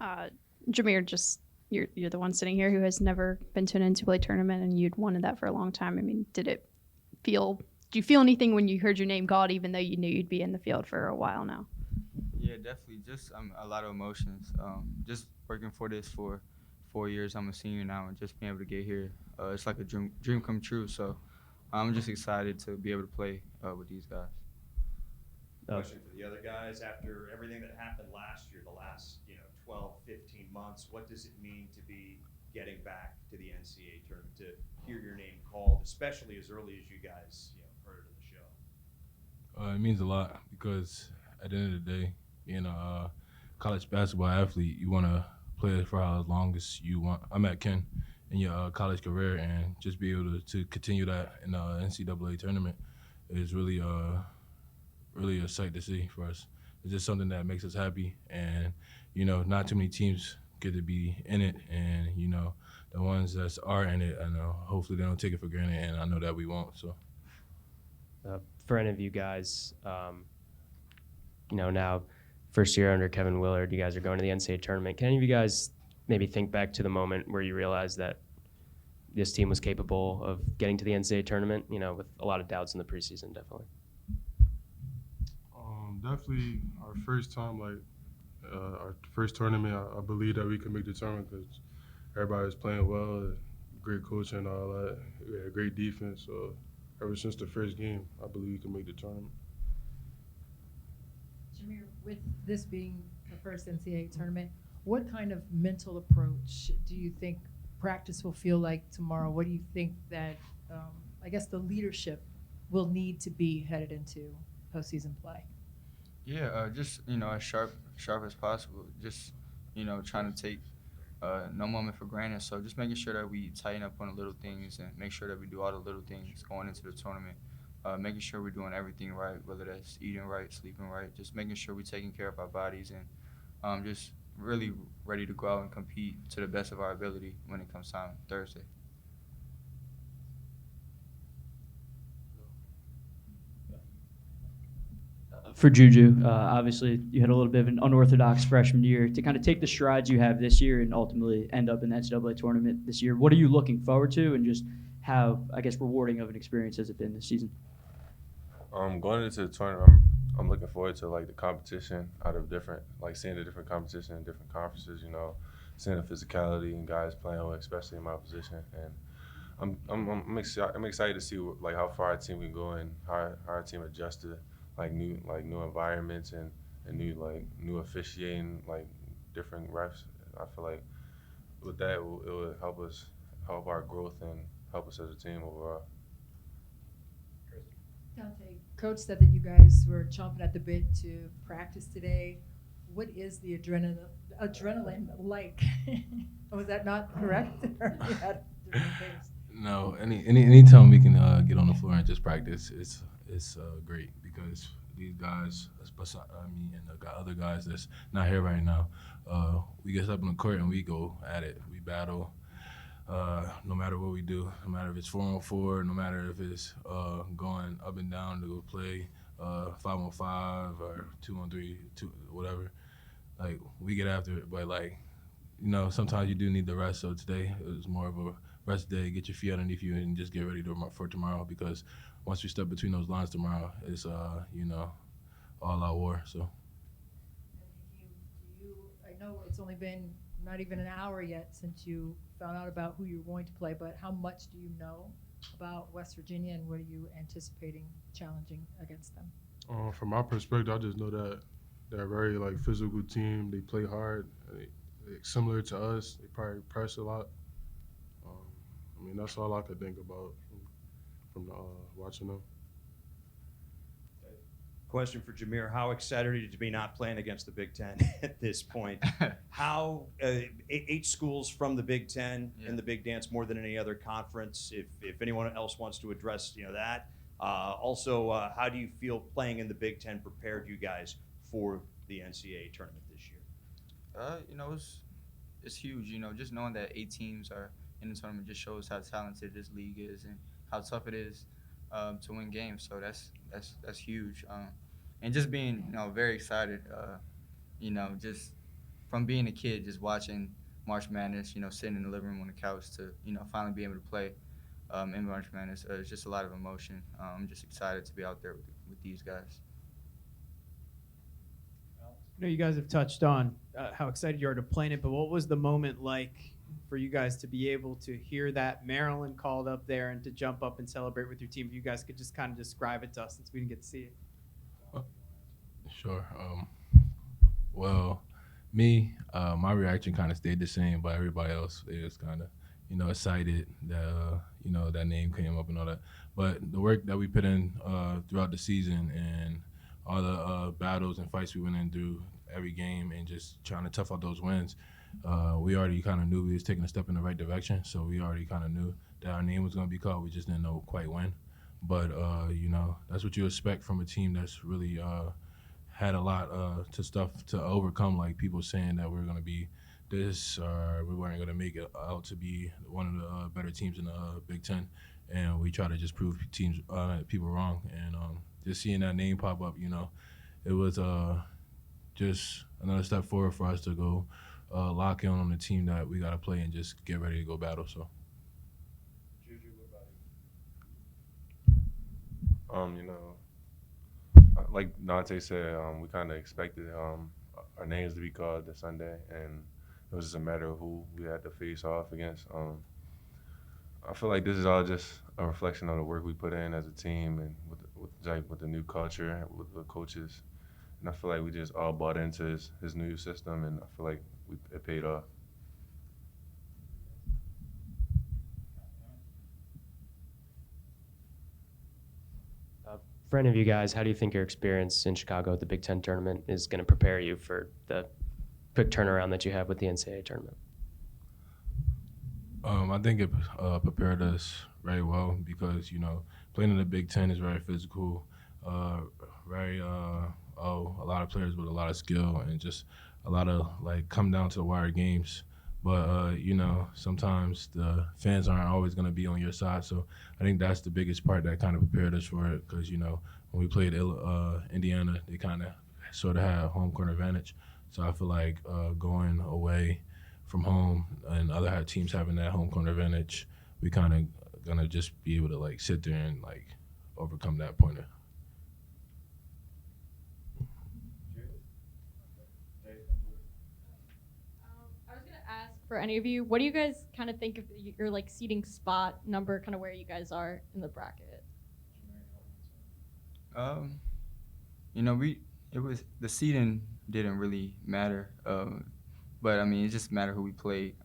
Uh, Jahmir, just you're the one sitting here who has never been to an NCAA tournament, and you'd wanted that for a long time. I mean, feel? Do you feel anything when you heard your name called, even though you knew you'd be in the field for a while now? Yeah, definitely. Just a lot of emotions. Just working for this for 4 years. I'm a senior now, and just being able to get here, it's like a dream come true. So I'm just excited to be able to play with these guys. Uh, Question for the other guys. After everything that happened last year, the last 12, 15 months, what does it mean to be getting back to the NCAA tournament, to hear your name called, especially as early as you guys heard it in the show? It means a lot because at the end of the day, being a college basketball athlete, you want to play it for as long as you want. I'm at Ken in your college career, and just be able to continue that in the NCAA tournament is really a sight to see for us. It's just something that makes us happy, and not too many teams get to be in it, and the ones that are in it, I know hopefully they don't take it for granted, and I know that we won't. So. for any of you guys, now first year under Kevin Willard, you guys are going to the NCAA tournament. Can any of you guys maybe think back to the moment where you realized that this team was capable of getting to the NCAA tournament? With a lot of doubts in the preseason, definitely. Definitely our first time, our first tournament. I believe that we can make the tournament because everybody was playing well, great coaching and all that. We had great defense. So ever since the first game, I believe we can make the tournament. Jahmir, with this being the first NCAA tournament, what kind of mental approach do you think practice will feel like tomorrow? What do you think that, I guess, the leadership will need to be headed into postseason play? Yeah, just as sharp as possible. Just trying to take no moment for granted. So just making sure that we tighten up on the little things and make sure that we do all the little things going into the tournament. Making sure we're doing everything right, whether that's eating right, sleeping right, just making sure we're taking care of our bodies and just really ready to go out and compete to the best of our ability when it comes time Thursday. For Juju, obviously you had a little bit of an unorthodox freshman year. To kind of take the strides you have this year and ultimately end up in the NCAA tournament this year, what are you looking forward to, and just how, I guess, rewarding of an experience has it been this season? Going into the tournament, I'm looking forward to the competition out of different, seeing the different competition in different conferences. Seeing the physicality and guys playing well, especially in my position, and I'm excited to see how far our team can go and how our team adjusts to new environments and new officiating, different refs. I feel like with that it will help our growth and help us as a team overall. Donta, Coach said that you guys were chomping at the bit to practice today. What is the adrenaline like? Was that not correct? Or you had a different case? No, anytime we can get on the floor and just practice, it's great because these guys, and the other guys that's not here right now, we get up on the court and we go at it. We battle, no matter what we do, no matter if it's 4-on-4, no matter if it's going up and down to go play 5-on-5 or 2-on-3, whatever. We get after it, but sometimes you do need the rest. So today it was more of a rest day, get your feet underneath you, and just get ready for tomorrow. Because once we step between those lines tomorrow, it's all out war. So. Hakim, I know it's only been not even an hour yet since you found out about who you're going to play, but how much do you know about West Virginia, and what are you anticipating challenging against them? From my perspective, I just know that they're a very physical team. They play hard. Similar to us, they probably press a lot. That's all I could think about from watching them. Question for Jahmir: how excited are you to be not playing against the Big Ten at this point? How 8 schools from the Big Ten in the Big Dance, more than any other conference. If anyone else wants to address that. Also, how do you feel playing in the Big Ten prepared you guys for the NCAA tournament this year? It's huge. Just knowing that 8 teams are in the tournament just shows how talented this league is and how tough it is to win games. So that's huge. And just being very excited. Just from being a kid, just watching March Madness, sitting in the living room on the couch to, finally be able to play in March Madness. It's just a lot of emotion. I'm just excited to be out there with these guys. I know you guys have touched on how excited you are to play in it, but what was the moment like for you guys to be able to hear that Maryland called up there and to jump up and celebrate with your team? If you guys could just kind of describe it to us since we didn't get to see it. Sure. Well, me, my reaction kind of stayed the same, but everybody else is kind of, excited that, that name came up and all that. But the work that we put in throughout the season and all the battles and fights we went in through every game and just trying to tough out those wins, we already kind of knew we was taking a step in the right direction. So we already kind of knew that our name was going to be called. We just didn't know quite when. But, that's what you expect from a team that's really had a lot to overcome, like people saying that we're going to be this or we weren't going to make it out to be one of the better teams in the Big Ten. And we try to just prove people wrong. And just seeing that name pop up, it was just another step forward for us to go lock in on the team that we got to play and just get ready to go battle. So. Like Donta said, we kind of expected our names to be called this Sunday, and it was just a matter of who we had to face off against. I feel like this is all just a reflection of the work we put in as a team and with the new culture, with the coaches. And I feel like we just all bought into his new system, and I feel like it paid off. For any of you guys, how do you think your experience in Chicago at the Big Ten tournament is going to prepare you for the quick turnaround that you have with the NCAA tournament? I think it prepared us very well because, playing in the Big Ten is very physical, a lot of players with a lot of skill and just a lot of, come down to the wire games. But, sometimes the fans aren't always going to be on your side. So I think that's the biggest part that kind of prepared us for it because, when we played Indiana, they kind of sort of had home court advantage. So I feel like going away from home and other teams having that home court advantage, we kind of going to just be able to, sit there and, overcome that pointer. For any of you, what do you guys kind of think of your seating spot number, kind of where you guys are in the bracket? The seeding didn't really matter, but it just mattered who we played.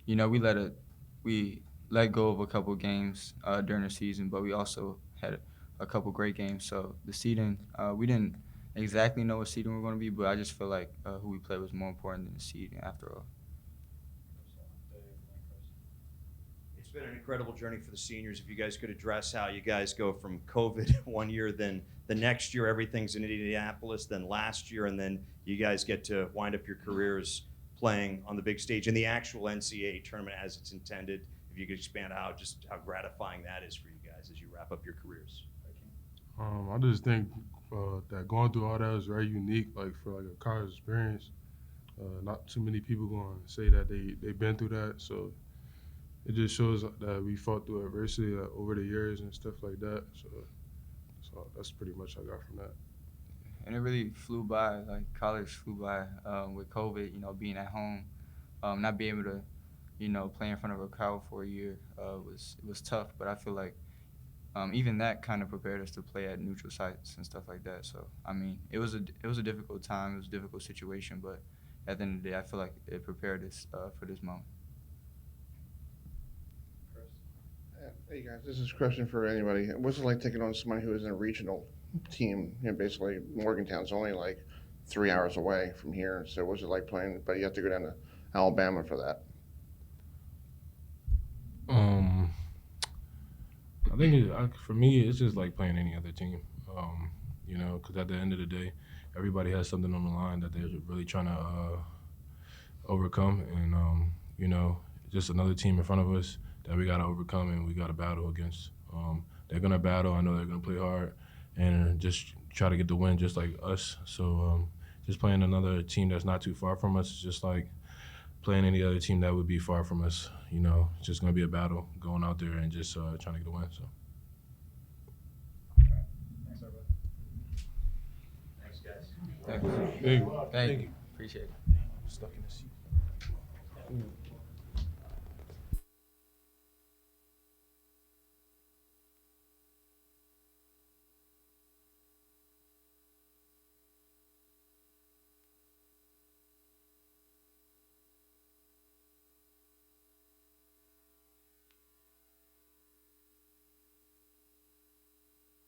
We let go of a couple games during the season, but we also had a couple great games. So the seeding, we didn't exactly know what seeding we were going to be, but I just feel like who we played was more important than the seeding after all. It's been an incredible journey for the seniors. If you guys could address how you guys go from COVID one year, then the next year everything's in Indianapolis, then last year, and then you guys get to wind up your careers playing on the big stage in the actual NCAA tournament as it's intended. If you could expand out just how gratifying that is for you guys as you wrap up your careers. I just think that going through all that was very unique, for a college experience. Not too many people going to say that they've been through that, so it just shows that we fought through adversity over the years and stuff like that. So that's pretty much what I got from that. And it really flew by, college flew by with COVID, being at home, not being able to, play in front of a crowd for a year was tough. But I feel like even that kind of prepared us to play at neutral sites and stuff like that. So, it was a difficult time, it was a difficult situation, but at the end of the day, I feel like it prepared us for this moment. Hey guys, this is a question for anybody. What's it like taking on somebody who is in a regional team? Basically Morgantown's only 3 hours away from here. So what's it like playing? But you have to go down to Alabama for that. I think for me, it's just like playing any other team. Because at the end of the day, everybody has something on the line that they're really trying to overcome, and just another team in front of us that we got to overcome and we got to battle against. They're going to battle. I know they're going to play hard and just try to get the win just like us. So just playing another team that's not too far from us is just like playing any other team that would be far from us. You know, it's just going to be a battle going out there and just trying to get a win. So. Thanks, guys. Thank you. Thank you. Thank you. Appreciate it. Stuck in the seat.